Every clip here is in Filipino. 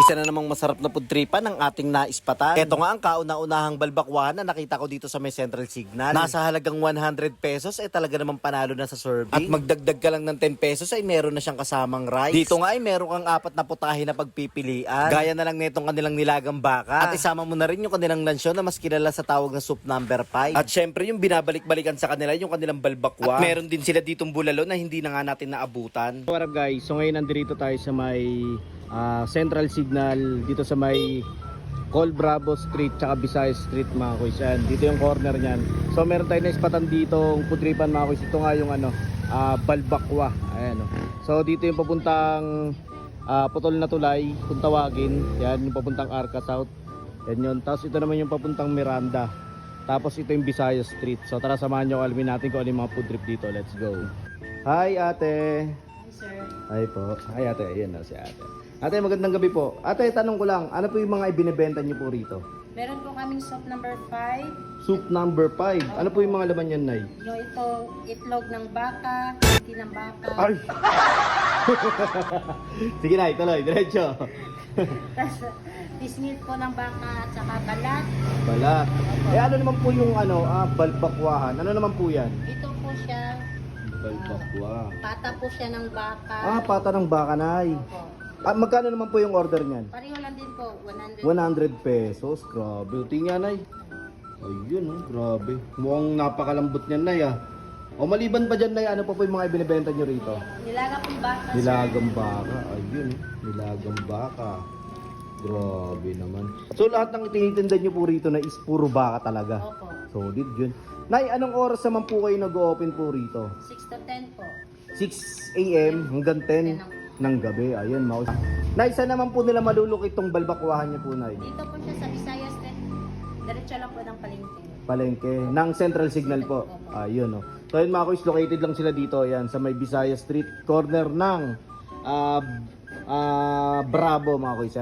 Isa na namang masarap na pudtripan ng ating naispatan. Ito nga ang kauna-unahang balbakwahan na nakita ko dito sa may Central Signal. Nasa halagang 100 pesos ay talaga namang panalo na sa serving. At magdagdag ka lang ng 10 pesos ay meron na siyang kasamang rice. Dito nga ay meron kang 4 na putahe na pagpipilian. Gaya na lang nitong kanilang nilagang baka. At isama mo na rin yung kanilang lansyon na mas kilala sa tawag na soup number 5. At syempre yung binabalik-balikan sa kanila yung kanilang balbakwa. At meron din sila ditong bulalo na hindi na nga natin naabutan. What up guys? So ngayon nandito tayo sa may Central Signal dito sa may Col Bravo Street tsaka Visayas Street mga kuys. Yan, dito yung corner niyan. So meron tayo na ispatan dito ang pudripan mga kuys. Ito nga yung balbakwa. Ayan oh. So dito yung papuntang Putol na Tulay kung tawagin. Yan yung papuntang Arca South. Yan yun. Tapos ito naman yung papuntang Miranda. Tapos ito yung Visayas Street. So tara samahan nyo, alamin natin kung ano yung mga pudrip dito. Let's go. Hi ate. Hi sir. Hi po. Hi ate. Ayan na si ate. Ate, magandang gabi po. Ate, tanong ko lang, ano po yung mga ibinebenta niyo po rito? Meron po kaming soup number 5. Soup number 5. Ano po yung mga laman yan, Nay? Yung ito, itlog ng baka, hindi ng baka. Ay! Sige, Nay, tuloy. Diretso. Tapos, pisnil po ng baka at saka balat. Balat. Eh, ano naman po yung balbakwahan? Ano naman po yan? Ito po siya, Balbakwa. pata po siya ng baka. Pata ng baka, Nay. Opo. Magkano naman po yung order niyan? Pareho lang din po, 100. 100 pesos. Grabe. Tingnan, Nay. Ayun, oh, grabe. Mukhang napakalambot niyan, Nay, ah. O maliban pa dyan, Nay, ano pa po yung mga ibinibenta nyo rito? Nilaga pong baka, sir. Nilagang baka. Ayun, nilagang baka. Grabe naman. So lahat ng itinitinda nyo po rito na is puro baka talaga. Opo. Solid yun. Nay, anong oras naman po kayo nag-open po rito? 6 to 10 po. 6 a.m. hanggang 10 ng gabi. Ayun, mga. Nay, saan naman po nila malulukit tong balbakwahan niyo po, Nay? Dito po siya sa Visayas Street. Diretso lang po ng palengke. Palengke. Ng Central Signal po. Ayun, oh. So yun mga kuys, located lang sila dito. Ayan, sa may Visayas Street. Corner ng Bravo mga kuys.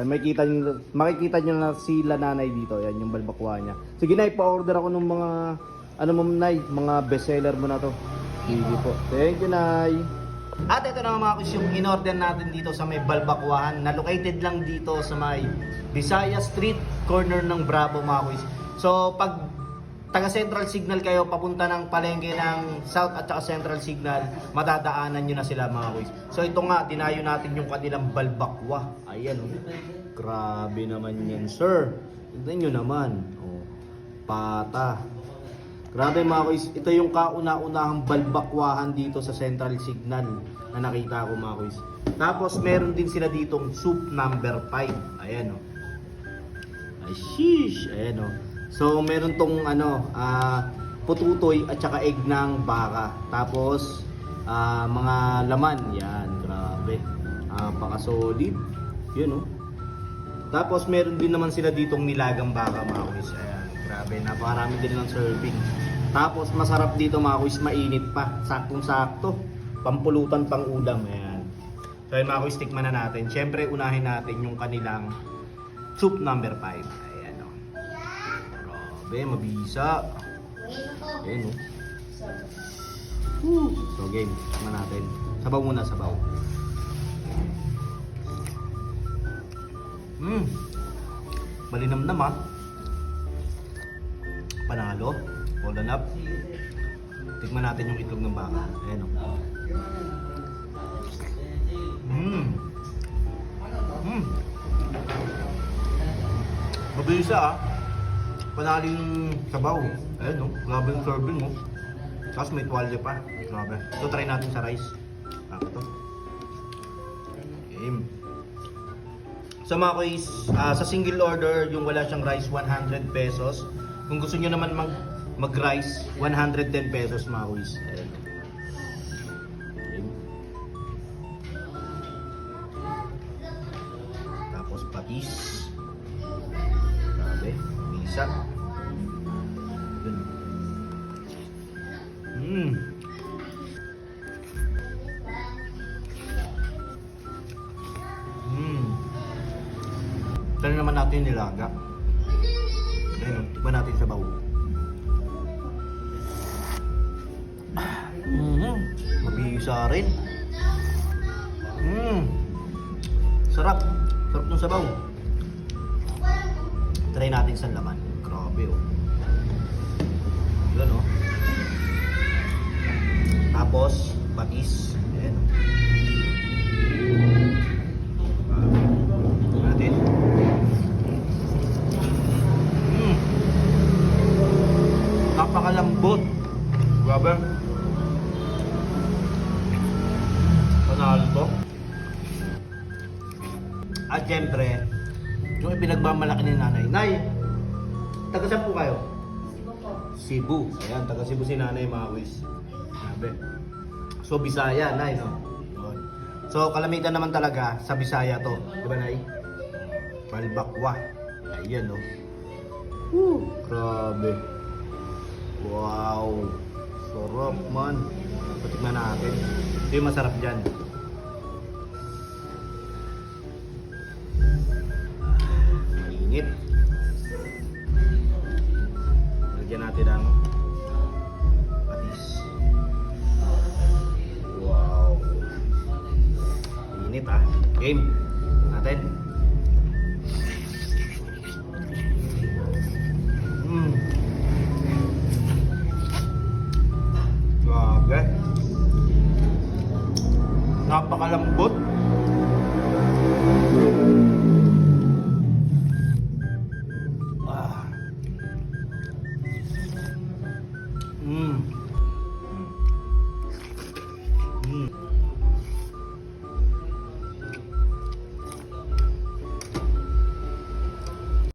Makikita nyo na sila nanay dito. Ayan, yung balbakwa niya. Sige, Nay, pa-order ako ng mga, ano mo, Nay, mga bestseller mo na to. Sige po. Thank you, Nay. At ito na mga kuys, yung in-order natin dito sa may balbakwahan na located lang dito sa may Visayas Street, corner ng Bravo mga kuys. So pag taga Central Signal kayo papunta ng palengke ng South at saka Central Signal, madadaanan nyo na sila mga kuys. So ito nga, dinayo natin yung kanilang balbakwa. Ayan, oh. Grabe naman yan, sir. Tignan nyo naman. Oh, pata. Grabe mga kuys, ito yung kauna-unahang balbakwahan dito sa Central Signal na nakita ko mga kuys. Tapos meron din sila ditong soup number 5. Ayan, oh. Ay, sheesh. Ayan, oh. So meron tong pututoy at saka egg ng baka. Tapos mga laman. Yan, grabe. Paka-solid. Yun, oh. Tapos meron din naman sila ditong nilagang baka mga kuys. Ayan, grabe. Napakarami din ng serving. Tapos masarap dito mga kuys, mainit pa. Saktong-sakto. Pampulutan pang ulam. Ayan. So yun mga kuys, tikman na natin. Siyempre unahin natin yung kanilang soup number 5. Ayan, o. Grabe, mabisa. Ayan, o. So game, tikman natin. Sabaw muna, sabaw. Malinamnam, ha. Panalo. Hold on up. Tikman natin yung itlog ng baka. Ayan, o. Mabilisa, ah. Panaling sabaw. Ayan, o. Grabe yung serving, o. Tapos may tuwalya pa. Grabe. So try natin sa rice. Ako to. Game. So mga kuys, sa single order, yung wala siyang rice, 100 pesos. Kung gusto nyo naman mag-rice, 110 pesos mga kuys. Ayan. Tapos patis. Grabe, misa. Try naman natin yung nilaga. Ayan, tikman natin sa bawo. Mabisa rin. Sarap. Sarap ng sabaw. Try natin sa laman. Grabe oh. Yun oh. Tapos, patis. Ayan. Natin. Napakalambot. Grabe. Panalo to. At syempre, yung ipinagmamalaki ni nanay. Nay, taga saan po kayo? Sibo po. Cebu. Ayan, taga Cebu si nanay, mga kuys. Grabe. So, Bisaya, nay, no? Yun. So, kalamitan naman talaga sa Bisaya to. Di ba, nay? Balbakwa. Ayan, no? Woo! Grabe. Wow. Sarap, man. Patignan natin. Ito yung masarap dyan. Mainit. Lagyan natin ang patis. Wow. Mainit ah. Game. Natin. Grabe. Napakalambot.